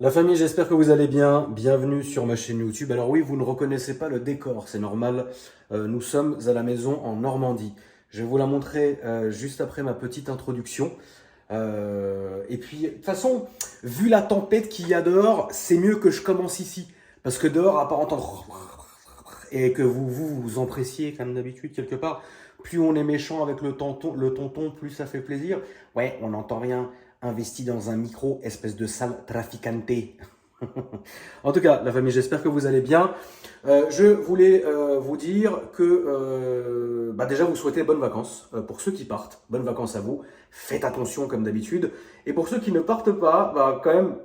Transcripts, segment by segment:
La famille, j'espère que vous allez bien. Bienvenue sur ma chaîne YouTube. Alors oui, vous ne reconnaissez pas le décor, c'est normal. Nous sommes à la maison en Normandie. Je vais vous la montrer juste après ma petite introduction. Et puis, de toute façon, vu la tempête qu'il y a dehors, c'est mieux que je commence ici. Parce que dehors, à part entendre et que vous empressiez comme d'habitude quelque part, plus on est méchant avec le tonton, plus ça fait plaisir. Ouais, on n'entend rien. Investi dans un micro, espèce de sale traficante. En tout cas, la famille, j'espère que vous allez bien. Je voulais vous dire que déjà vous souhaitez bonnes vacances. Pour ceux qui partent, bonnes vacances à vous. Faites attention comme d'habitude. Et pour ceux qui ne partent pas, quand même,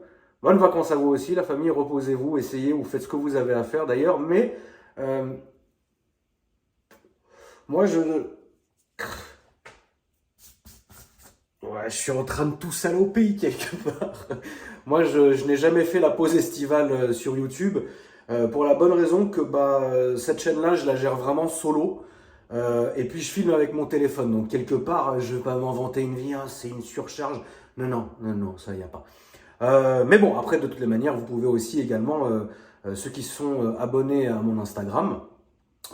bonnes vacances à vous aussi. La famille, reposez-vous, essayez ou faites ce que vous avez à faire d'ailleurs. Mais moi, ouais, je suis en train de tout saloper quelque part. Moi, je n'ai jamais fait la pause estivale sur YouTube pour la bonne raison que cette chaîne-là, je la gère vraiment solo. Et puis, je filme avec mon téléphone. Donc, quelque part, je ne vais pas m'inventer une vie, hein, c'est une surcharge. Non, non, non, non, ça, il n'y a pas. Mais bon, après, de toutes les manières, vous pouvez aussi également, ceux qui sont abonnés à mon Instagram,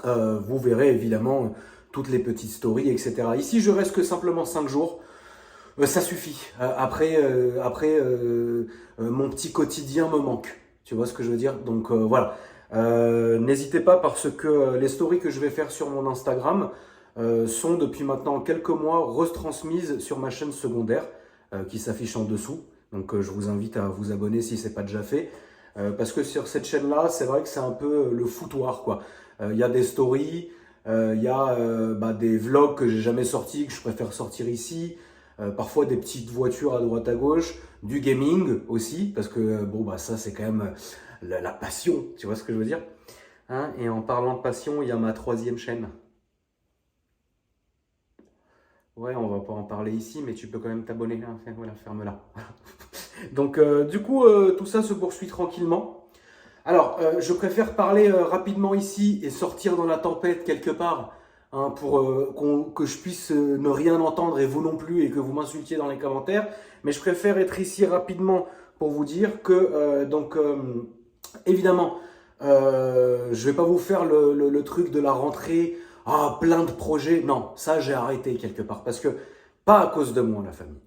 vous verrez évidemment toutes les petites stories, etc. Ici, je reste que simplement 5 jours. Ça suffit. Mon petit quotidien me manque. Tu vois ce que je veux dire? Donc voilà. N'hésitez pas parce que les stories que je vais faire sur mon Instagram sont depuis maintenant quelques mois retransmises sur ma chaîne secondaire qui s'affiche en dessous. Donc je vous invite à vous abonner si ce n'est pas déjà fait. Parce que sur cette chaîne-là, c'est vrai que c'est un peu le foutoir, quoi. Il y a des stories, il y a des vlogs que j'ai jamais sortis, que je préfère sortir ici. Parfois des petites voitures à droite à gauche, du gaming aussi, parce que ça c'est quand même la passion, tu vois ce que je veux dire, hein? Et en parlant de passion, il y a ma 3e chaîne. Ouais, on va pas en parler ici, mais tu peux quand même t'abonner, hein. Voilà, ferme-la. Donc du coup, tout ça se poursuit tranquillement. Alors, je préfère parler rapidement ici et sortir dans la tempête quelque part, hein, pour que je puisse ne rien entendre et vous non plus et que vous m'insultiez dans les commentaires. Mais je préfère être ici rapidement pour vous dire que, évidemment, je vais pas vous faire le truc de la rentrée, plein de projets. Non, ça j'ai arrêté quelque part parce que, pas à cause de moi, la famille.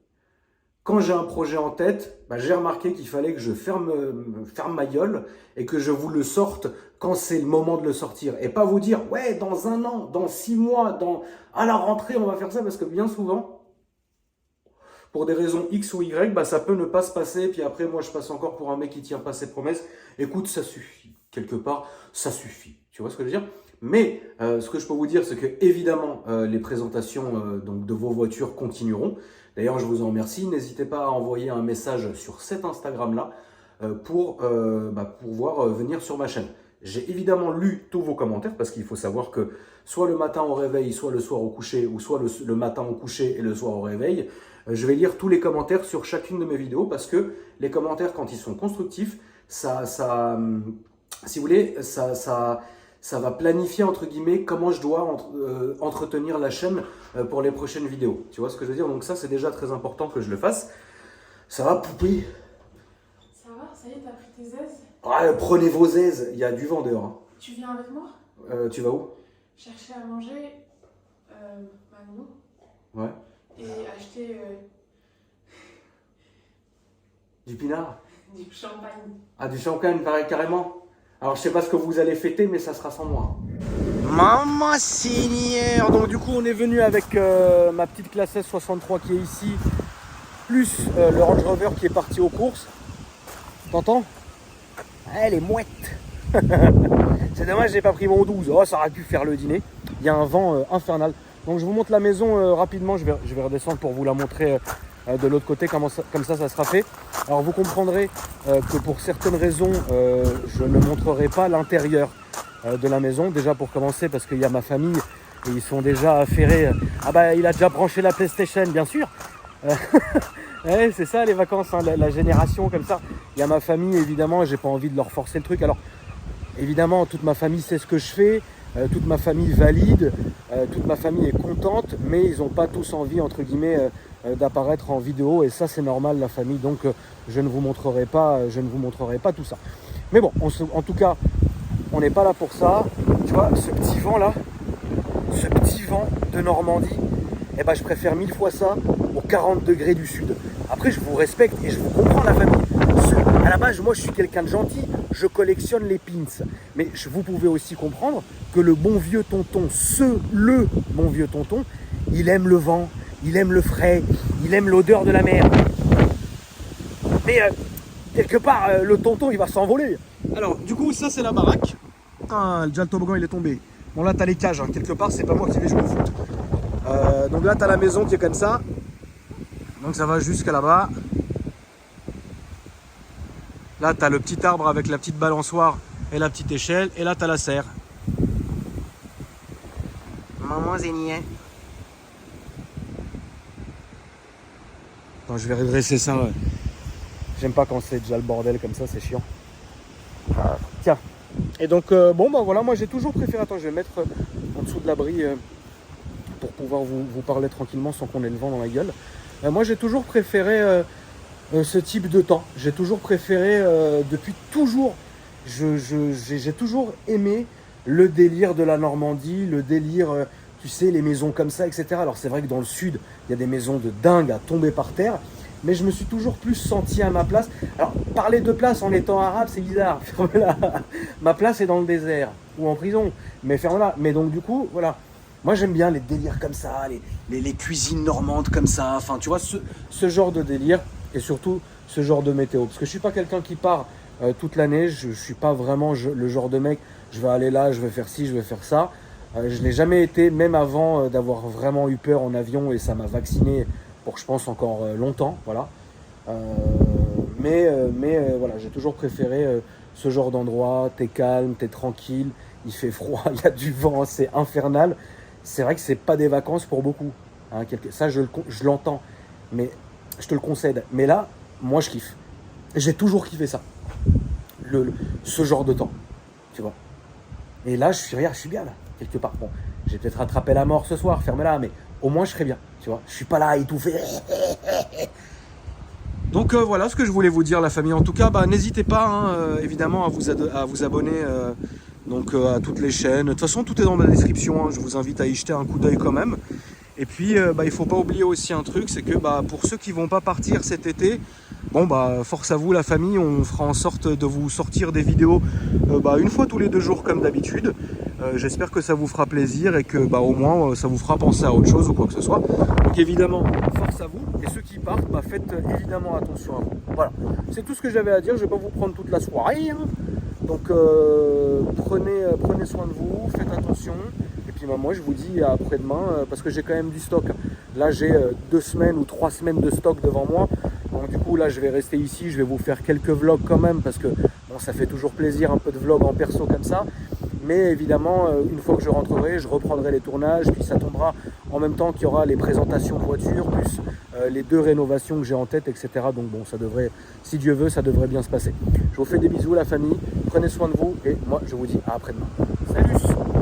Quand j'ai un projet en tête, j'ai remarqué qu'il fallait que je ferme ma gueule et que je vous le sorte quand c'est le moment de le sortir. Et pas vous dire, ouais, dans 1 an, dans 6 mois, à la rentrée, on va faire ça. Parce que bien souvent, pour des raisons X ou Y, ça peut ne pas se passer. Puis après, moi, je passe encore pour un mec qui tient pas ses promesses. Écoute, ça suffit. Quelque part, ça suffit. Tu vois ce que je veux dire? Mais ce que je peux vous dire, c'est que évidemment, les présentations de vos voitures continueront. D'ailleurs, je vous en remercie. N'hésitez pas à envoyer un message sur cet Instagram-là pour pouvoir venir sur ma chaîne. J'ai évidemment lu tous vos commentaires parce qu'il faut savoir que soit le matin au réveil, soit le soir au coucher, ou soit le matin au coucher et le soir au réveil, je vais lire tous les commentaires sur chacune de mes vidéos parce que les commentaires, quand ils sont constructifs, si vous voulez, ça va planifier, entre guillemets, comment je dois entretenir la chaîne pour les prochaines vidéos. Tu vois ce que je veux dire? Donc ça, c'est déjà très important que je le fasse. Ça va, poupée? Ça va, ça y est, t'as pris tes aises? Prenez vos aises, il y a du vent dehors, hein. Tu viens avec moi? Tu vas où? Chercher à manger, nous, Ouais. et acheter Du pinard? du champagne. Ah, du champagne, pareil, carrément. Alors, je sais pas ce que vous allez fêter, mais ça sera sans moi. Maman Seigneur! Donc, du coup, on est venu avec ma petite classe S63 qui est ici, plus le Range Rover qui est parti aux courses. T'entends? Elle est mouette. C'est dommage, j'ai pas pris mon 12. Oh, ça aurait pu faire le dîner. Il y a un vent infernal. Donc, je vous montre la maison rapidement. Je vais redescendre pour vous la montrer de l'autre côté, comme ça sera fait. Alors vous comprendrez que pour certaines raisons, je ne montrerai pas l'intérieur de la maison. Déjà pour commencer parce qu'il y a ma famille et ils sont déjà affairés. Il a déjà branché la PlayStation, bien sûr. Ouais, c'est ça les vacances, hein, la génération comme ça. Il y a ma famille évidemment, j'ai pas envie de leur forcer le truc. Alors évidemment, toute ma famille sait ce que je fais. Toute ma famille valide, toute ma famille est contente, mais ils n'ont pas tous envie, entre guillemets, d'apparaître en vidéo et ça c'est normal la famille, donc je ne vous montrerai pas tout ça. Mais bon, en tout cas, on n'est pas là pour ça. Tu vois, ce petit vent là, ce petit vent de Normandie, eh ben, je préfère 1000 fois ça aux 40 degrés du sud. Après, je vous respecte et je vous comprends la famille. À la base, moi, je suis quelqu'un de gentil. Je collectionne les pins. Mais vous pouvez aussi comprendre que le bon vieux tonton, le bon vieux tonton, il aime le vent, il aime le frais, il aime l'odeur de la mer. Mais quelque part, le tonton, il va s'envoler. Alors, du coup, ça, c'est la baraque. Putain, déjà le toboggan, il est tombé. Bon, là, t'as les cages. Hein. Quelque part, c'est pas moi qui vais jouer au foot. Donc là, t'as la maison qui est comme ça. Donc ça va jusqu'à là-bas. Là, tu as le petit arbre avec la petite balançoire et la petite échelle. Et là, tu as la serre. Maman Zénien. Attends, je vais redresser ça. Ouais. J'aime pas quand c'est déjà le bordel comme ça, c'est chiant. Tiens. Et donc, bon, bah voilà, moi j'ai toujours préféré... Attends, je vais mettre en dessous de l'abri pour pouvoir vous parler tranquillement sans qu'on ait le vent dans la gueule. Moi, j'ai toujours préféré... ce type de temps. J'ai toujours préféré, depuis toujours, j'ai toujours aimé le délire de la Normandie, le délire, tu sais, les maisons comme ça, etc. Alors c'est vrai que dans le sud, il y a des maisons de dingue à tomber par terre, mais je me suis toujours plus senti à ma place. Alors, parler de place en étant arabe, c'est bizarre. Ma place est dans le désert, ou en prison, mais ferme-la. Mais donc du coup, voilà. Moi j'aime bien les délires comme ça, les cuisines normandes comme ça, enfin tu vois, ce genre de délire. Et surtout ce genre de météo. Parce que je ne suis pas quelqu'un qui part toute l'année. Je ne suis pas vraiment le genre de mec, je vais aller là, je vais faire ci, je vais faire ça. Je ne l'ai jamais été, même avant d'avoir vraiment eu peur en avion. Et ça m'a vacciné pour, je pense, encore longtemps. Voilà. Mais voilà, j'ai toujours préféré ce genre d'endroit. T'es calme, t'es tranquille, il fait froid, il y a du vent, c'est infernal. C'est vrai que ce n'est pas des vacances pour beaucoup. Hein, ça, je l'entends. Mais... je te le concède, mais là, moi je kiffe. J'ai toujours kiffé ça, ce genre de temps, tu vois. Et là, je suis bien là, quelque part. Bon, j'ai peut-être rattrapé la mort ce soir, ferme-la, mais au moins je serai bien, tu vois. Je suis pas là à étouffer. Donc voilà ce que je voulais vous dire, la famille. En tout cas, bah, n'hésitez pas, hein, évidemment, à vous abonner donc, à toutes les chaînes. De toute façon, tout est dans ma description. Hein. Je vous invite à y jeter un coup d'œil quand même. Et puis, il ne faut pas oublier aussi un truc, c'est que pour ceux qui ne vont pas partir cet été, bon, force à vous la famille, on fera en sorte de vous sortir des vidéos une fois tous les 2 jours comme d'habitude. J'espère que ça vous fera plaisir et que au moins ça vous fera penser à autre chose ou quoi que ce soit. Donc évidemment, force à vous. Et ceux qui partent, faites évidemment attention à vous. Voilà, c'est tout ce que j'avais à dire. Je ne vais pas vous prendre toute la soirée. Hein. Donc prenez soin de vous, faites attention. Et puis moi je vous dis à après-demain parce que j'ai quand même du stock. Là j'ai 2 semaines ou 3 semaines de stock devant moi. Donc du coup là je vais rester ici, je vais vous faire quelques vlogs quand même parce que bon, ça fait toujours plaisir un peu de vlog en perso comme ça. Mais évidemment une fois que je rentrerai, je reprendrai les tournages, puis ça tombera en même temps qu'il y aura les présentations de voitures, plus les 2 rénovations que j'ai en tête, etc. Donc bon, ça devrait, si Dieu veut, ça devrait bien se passer. Je vous fais des bisous la famille, prenez soin de vous et moi je vous dis à après-demain. Salut!